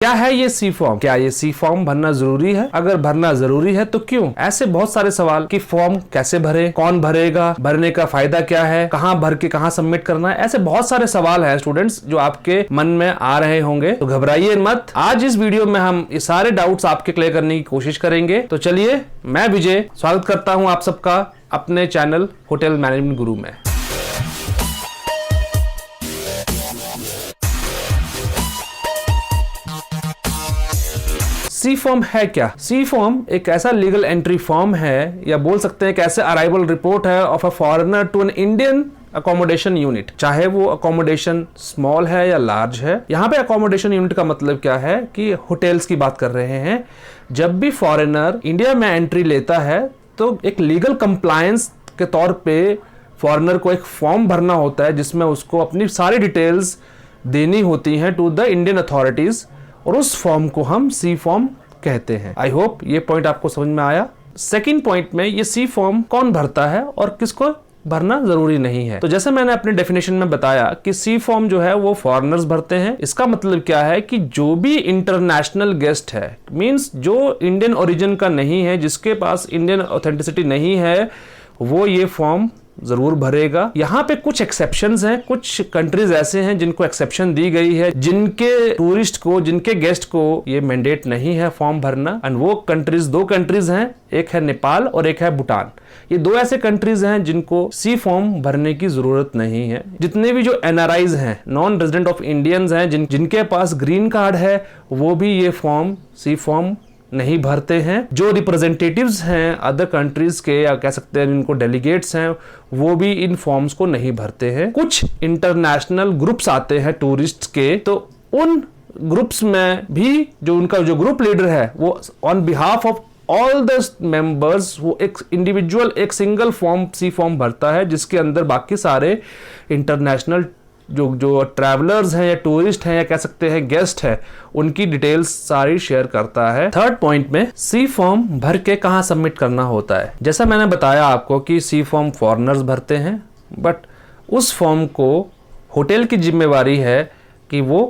क्या है ये सी फॉर्म? क्या ये सी फॉर्म भरना जरूरी है? अगर भरना जरूरी है तो क्यों? ऐसे बहुत सारे सवाल कि फॉर्म कैसे भरे, कौन भरेगा, भरने का फायदा क्या है, कहाँ भर के कहाँ सबमिट करना है, ऐसे बहुत सारे सवाल हैं स्टूडेंट्स जो आपके मन में आ रहे होंगे। तो घबराइए मत, आज इस वीडियो में हम ये सारे डाउट्स आपके क्लियर करने की कोशिश करेंगे। तो चलिए, मैं विजय स्वागत करता हूँ आप सबका अपने चैनल होटल मैनेजमेंट गुरु में। सी फॉर्म है क्या? सी फॉर्म एक ऐसा लीगल एंट्री फॉर्म है, या बोल सकते हैं कि ऐसे अराइवल रिपोर्ट है of a foreigner to an Indian accommodation unit, चाहे वो अकोमोडेशन स्मॉल है या लार्ज है। यहाँ पे अकोमोडेशन यूनिट का मतलब क्या है कि होटल्स की बात कर रहे हैं। जब भी फॉरेनर इंडिया में एंट्री लेता है तो एक लीगल कंप्लायंस के तौर पे फॉरेनर को एक फॉर्म भरना होता है जिसमें उसको अपनी सारी डिटेल्स देनी होती हैं टू द इंडियन अथॉरिटीज, और उस फॉर्म को हम सी फॉर्म कहते हैं। आई होप ये पॉइंट आपको समझ में आया। सेकंड पॉइंट में, ये सी फॉर्म कौन भरता है और किसको भरना जरूरी नहीं है। तो जैसे मैंने अपने डेफिनेशन में बताया कि सी फॉर्म जो है वो फॉरेनर्स भरते हैं। इसका मतलब क्या है कि जो भी इंटरनेशनल गेस्ट है, मींस जो इंडियन ओरिजिन का नहीं है, जिसके पास इंडियन ऑथेंटिसिटी नहीं है, वो ये फॉर्म जरूर भरेगा। यहाँ पे कुछ एक्सेप्शंस हैं, कुछ कंट्रीज ऐसे हैं जिनको एक्सेप्शन दी गई है, जिनके टूरिस्ट को, जिनके गेस्ट को ये मैंडेट नहीं है फॉर्म भरना। एंड वो कंट्रीज, दो कंट्रीज हैं, एक है नेपाल और एक है भूटान। ये दो ऐसे कंट्रीज हैं जिनको सी फॉर्म भरने की जरूरत नहीं है। जितने भी जो एनआरआईज हैं, नॉन रेजिडेंट ऑफ इंडियंस हैं, जिनके पास ग्रीन कार्ड है, वो भी ये फॉर्म, सी फॉर्म नहीं भरते हैं। जो रिप्रेजेंटेटिव्स हैं अदर कंट्रीज के, या कह सकते हैं जिनको डेलीगेट्स हैं, वो भी इन फॉर्म्स को नहीं भरते हैं। कुछ इंटरनेशनल ग्रुप्स आते हैं टूरिस्ट के, तो उन ग्रुप्स में भी जो उनका जो ग्रुप लीडर है, वो on behalf of all the members, वो एक इंडिविजुअल एक सिंगल फॉर्म, सी फॉर्म भरता है, जिसके अंदर बाकी सारे इंटरनेशनल जो ट्रैवलर्स हैं या टूरिस्ट हैं या कह सकते हैं गेस्ट हैं, उनकी डिटेल्स सारी शेयर करता है। थर्ड पॉइंट में, सी फॉर्म भर के कहाँ सबमिट करना होता है। जैसा मैंने बताया आपको कि सी फॉर्म फॉरेनर्स भरते हैं, बट उस फॉर्म को होटल की जिम्मेवारी है कि वो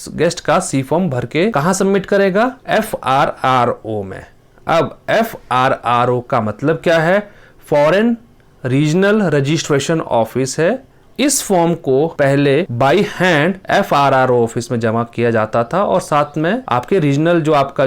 गेस्ट का सी फॉर्म भर के कहाँ सबमिट करेगा? FRRO में। अब FRRO का मतलब क्या है? फॉरेन रीजनल रजिस्ट्रेशन ऑफिस है। इस फॉर्म को पहले बाई हैंड FRRO ऑफिस में जमा किया जाता था, और साथ में आपके रीजनल जो आपका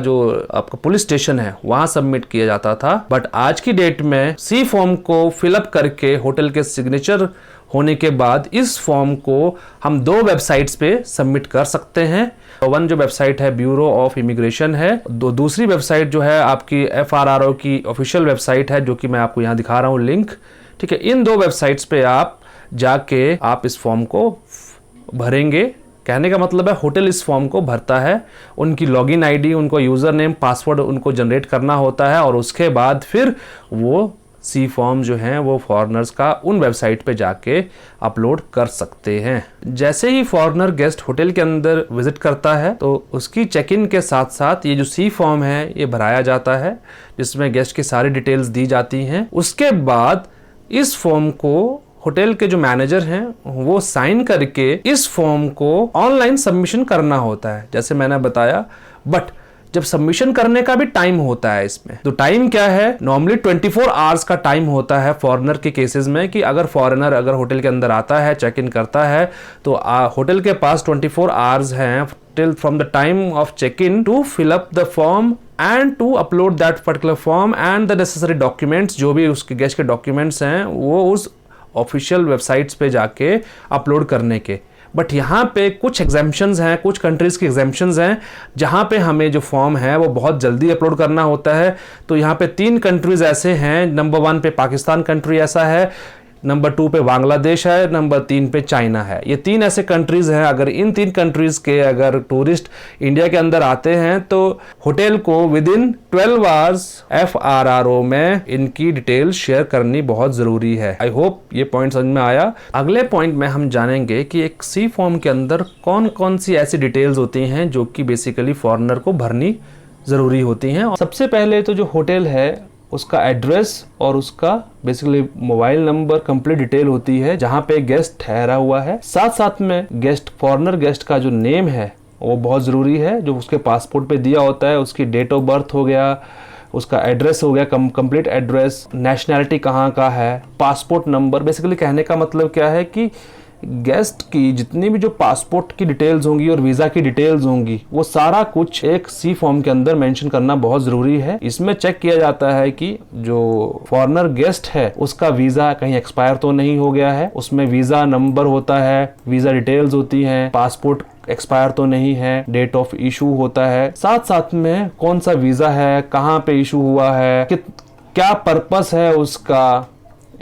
पुलिस स्टेशन है, वहां सबमिट किया जाता था। बट आज की डेट में सी फॉर्म को फिलअप करके होटल के सिग्नेचर होने के बाद इस फॉर्म को हम दो वेबसाइट्स पे सबमिट कर सकते हैं। वन जो वेबसाइट है ब्यूरो ऑफ इमिग्रेशन है, दूसरी वेबसाइट जो है आपकी FRRO की ऑफिशियल वेबसाइट है, जो कि मैं आपको यहाँ दिखा रहा हूँ लिंक। ठीक है, इन दो वेबसाइट्स पे आप जाके आप इस फॉर्म को भरेंगे। कहने का मतलब है होटल इस फॉर्म को भरता है, उनकी लॉगिन आईडी, उनको यूजर नेम, पासवर्ड उनको जनरेट करना होता है, और उसके बाद फिर वो सी फॉर्म जो है वो फॉरेनर्स का उन वेबसाइट पे जाके अपलोड कर सकते हैं। जैसे ही फॉरेनर गेस्ट होटल के अंदर विजिट करता है तो उसकी चेक इन के साथ साथ ये जो सी फॉर्म है ये भराया जाता है, जिसमें गेस्ट की सारी डिटेल्स दी जाती हैं। उसके बाद इस फॉर्म को होटल के जो मैनेजर हैं वो साइन करके इस फॉर्म को ऑनलाइन सबमिशन करना होता है, जैसे मैंने बताया। बट जब सबमिशन करने का भी टाइम होता है इसमें, तो टाइम क्या है? नॉर्मली 24 आवर्स का टाइम होता है फॉरेनर के केसेस में, कि अगर फॉरेनर अगर होटल के अंदर आता है, चेक इन करता है, तो होटल के पास 24 आवर्स हैं till from the time of check in to fill up the form and to upload that particular form and the necessary documents. जो भी उसके गेस्ट के डॉक्यूमेंट्स हैं वो उस ऑफिशियल वेबसाइट्स पे जाके अपलोड करने के। बट यहाँ पे कुछ एग्जाम्पशंस हैं, कुछ कंट्रीज की एग्जाम्पशंस हैं जहाँ पे हमें जो फॉर्म है वो बहुत जल्दी अपलोड करना होता है। तो यहाँ पे 3 कंट्रीज ऐसे हैं। नंबर 1 पे पाकिस्तान कंट्री ऐसा है, नंबर 2 पे बांग्लादेश है, नंबर 3 पे चाइना है। ये 3 ऐसे कंट्रीज हैं। अगर इन 3 कंट्रीज के अगर टूरिस्ट इंडिया के अंदर आते हैं तो होटल को विद इन 12 आवर्स FRRO में इनकी डिटेल शेयर करनी बहुत जरूरी है। आई होप ये पॉइंट समझ में आया। अगले पॉइंट में हम जानेंगे कि एक सी फॉर्म के अंदर कौन कौन सी ऐसी डिटेल्स होती हैं जो कि बेसिकली फॉरेनर को भरनी जरूरी होती हैं। सबसे पहले तो जो होटल है उसका एड्रेस और उसका basically mobile number complete detail होती है जहां पे गेस्ट ठहरा हुआ है। साथ साथ में गेस्ट, फॉरेनर गेस्ट का जो नेम है वो बहुत ज़रूरी है। जो उसके पासपोर्ट पे दिया होता है, उसकी डेट ऑफ बर्थ हो गया, उसका एड्रेस हो गया, कंप्लीट एड्रेस, नेशनैलिटी कहाँ का है, पासपोर्ट नंबर। बेसिकली कहने का मतलब क्या है कि गेस्ट की जितनी भी जो पासपोर्ट की डिटेल्स होंगी और वीज़ा की डिटेल्स होंगी, वो सारा कुछ एक सी फॉर्म के अंदर मेंशन करना बहुत ज़रूरी है। इसमें चेक किया जाता है कि जो फॉरेनर गेस्ट है उसका वीज़ा कहीं एक्सपायर तो नहीं हो गया है, उसमें वीज़ा नंबर होता है, वीज़ा डिटेल्स होती हैं, पासपोर्ट एक्सपायर तो नहीं है, डेट ऑफ इशू होता है, साथ साथ में कौन सा वीज़ा है, कहाँ पे इशू हुआ है, क्या पर्पस है उसका,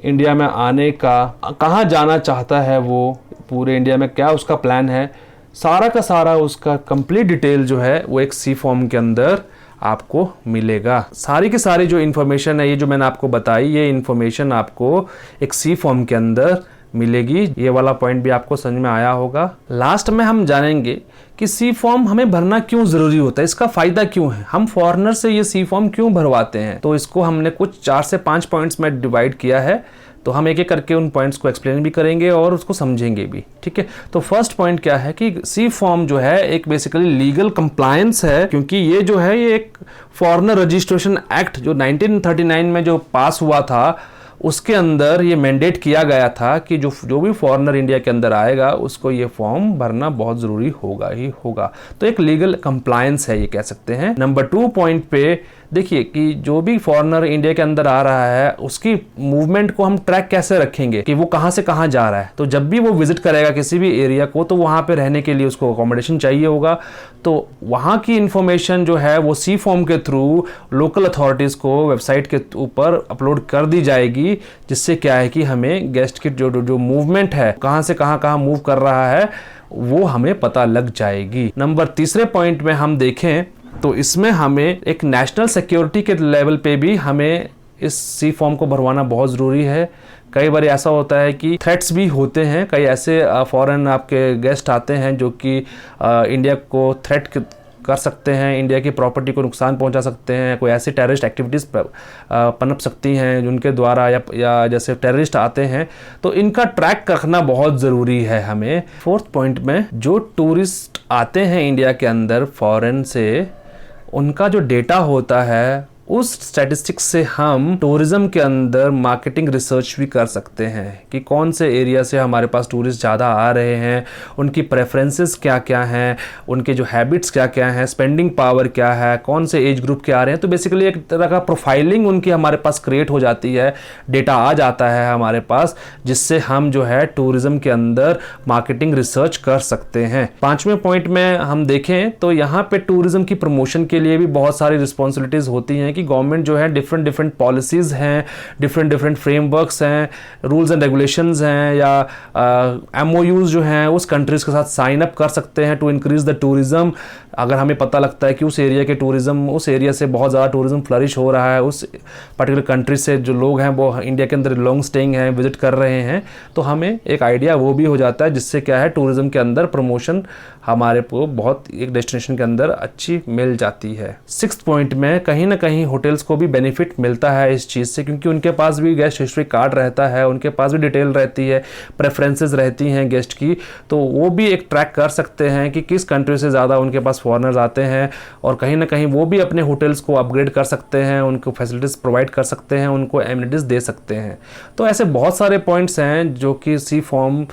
इंडिया में आने का, कहाँ जाना चाहता है वो, पूरे इंडिया में क्या उसका प्लान है, सारा का सारा उसका कंप्लीट डिटेल जो है वो एक सी फॉर्म के अंदर आपको मिलेगा। सारी की सारी जो इन्फॉर्मेशन है, ये जो मैंने आपको बताई, ये इन्फॉर्मेशन आपको एक सी फॉर्म के अंदर मिलेगी। ये वाला पॉइंट भी आपको समझ में आया होगा। लास्ट में हम जानेंगे कि सी फॉर्म हमें भरना क्यों ज़रूरी होता है, इसका फ़ायदा क्यों है, हम फॉरेनर से ये सी फॉर्म क्यों भरवाते हैं। तो इसको हमने कुछ 4 से 5 पॉइंट्स में डिवाइड किया है, तो हम एक एक करके उन पॉइंट्स को एक्सप्लेन भी करेंगे और उसको समझेंगे भी, ठीक है। तो फर्स्ट पॉइंट क्या है कि सी फॉर्म जो है एक बेसिकली लीगल कंप्लायंस है, क्योंकि ये जो है ये एक फॉरेनर रजिस्ट्रेशन एक्ट जो 1939 में जो पास हुआ था, उसके अंदर ये मैंडेट किया गया था कि जो भी फॉरेनर इंडिया के अंदर आएगा उसको ये फॉर्म भरना बहुत ज़रूरी होगा ही होगा। तो एक लीगल कंप्लायंस है, ये कह सकते हैं। नंबर 2 पॉइंट पे देखिए कि जो भी फॉरेनर इंडिया के अंदर आ रहा है उसकी मूवमेंट को हम ट्रैक कैसे रखेंगे कि वो कहाँ से कहाँ जा रहा है। तो जब भी वो विजिट करेगा किसी भी एरिया को, तो वहाँ पे रहने के लिए उसको अकोमोडेशन चाहिए होगा, तो वहाँ की इंफॉर्मेशन जो है वो सी फॉर्म के थ्रू लोकल अथॉरिटीज़ को वेबसाइट के ऊपर अपलोड कर दी जाएगी, जिससे क्या है कि हमें गेस्ट की जो मूवमेंट है, कहाँ से कहाँ मूव कर रहा है, वो हमें पता लग जाएगी। नंबर 3 पॉइंट में हम देखें तो इसमें हमें एक नेशनल सिक्योरिटी के लेवल पे भी हमें इस सी फॉर्म को भरवाना बहुत ज़रूरी है। कई बार ऐसा होता है कि थ्रेट्स भी होते हैं, कई ऐसे फॉरेन आपके गेस्ट आते हैं जो कि इंडिया को थ्रेट कर सकते हैं, इंडिया की प्रॉपर्टी को नुकसान पहुंचा सकते हैं, कोई ऐसी टेररिस्ट एक्टिविटीज़ पनप सकती हैं जिनके द्वारा या जैसे टेररिस्ट आते हैं, तो इनका ट्रैक रखना बहुत ज़रूरी है हमें। 4th पॉइंट में जो टूरिस्ट आते हैं इंडिया के अंदर फॉरेन से, उनका जो डेटा होता है उस स्टैटिस्टिक्स से हम टूरिज्म के अंदर मार्केटिंग रिसर्च भी कर सकते हैं कि कौन से एरिया से हमारे पास टूरिस्ट ज़्यादा आ रहे हैं, उनकी प्रेफरेंसेस क्या क्या हैं, उनके जो हैबिट्स क्या क्या हैं, स्पेंडिंग पावर क्या है, कौन से एज ग्रुप के आ रहे हैं। तो बेसिकली एक तरह का प्रोफाइलिंग उनकी हमारे पास क्रिएट हो जाती है, डेटा आ जाता है हमारे पास, जिससे हम जो है टूरिज्म के अंदर मार्केटिंग रिसर्च कर सकते हैं। 5वें पॉइंट में हम देखें तो यहाँ पे टूरिज्म की प्रमोशन के लिए भी बहुत सारी रिस्पॉन्सिबिलिटीज़ होती हैं कि गवर्नमेंट जो है डिफरेंट पॉलिसीज़ हैं, डिफरेंट फ्रेमवर्क्स हैं, रूल्स एंड रेगुलेशंस हैं, या MOUs जो हैं उस कंट्रीज़ के साथ साइन अप कर सकते हैं टू इंक्रीज द टूरिज़्म। अगर हमें पता लगता है कि उस एरिया के टूरिज़्म, उस एरिया से बहुत ज़्यादा टूरिज़्म फ्लरिश हो रहा है, उस पर्टिकुलर कंट्री से जो लोग हैं वो इंडिया के अंदर लॉन्ग स्टेइंग हैं, विजिट कर रहे हैं, तो हमें एक आइडिया वो भी हो जाता है, जिससे क्या है टूरिज़्म के अंदर प्रमोशन हमारे को बहुत एक डेस्टिनेशन के अंदर अच्छी मिल जाती है। 6th पॉइंट में कहीं ना कहीं होटल्स को भी बेनिफिट मिलता है इस चीज़ से, क्योंकि उनके पास भी गेस्ट हिस्ट्री कार्ड रहता है, उनके पास भी डिटेल रहती है, प्रेफरेंसेस रहती हैं गेस्ट की, तो वो भी एक ट्रैक कर सकते हैं कि किस कंट्री से ज़्यादा उनके पास फॉरेनर्स आते हैं, और कहीं ना कहीं वो भी अपने होटल्स को अपग्रेड कर सकते हैं, उनको फैसिलिटीज़ प्रोवाइड कर सकते हैं, उनको एमिनिटीज़ दे सकते हैं। तो ऐसे बहुत सारे पॉइंट्स हैं जो कि सी फॉर्म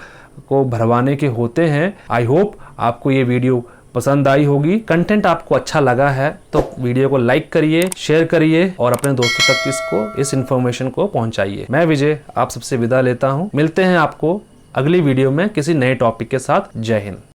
को भरवाने के होते हैं। आई होप आपको ये वीडियो पसंद आई होगी, कंटेंट आपको अच्छा लगा है तो वीडियो को लाइक करिए, शेयर करिए और अपने दोस्तों तक इस इन्फॉर्मेशन को पहुंचाइए। मैं विजय आप सबसे विदा लेता हूं, मिलते हैं आपको अगली वीडियो में किसी नए टॉपिक के साथ। जय हिंद।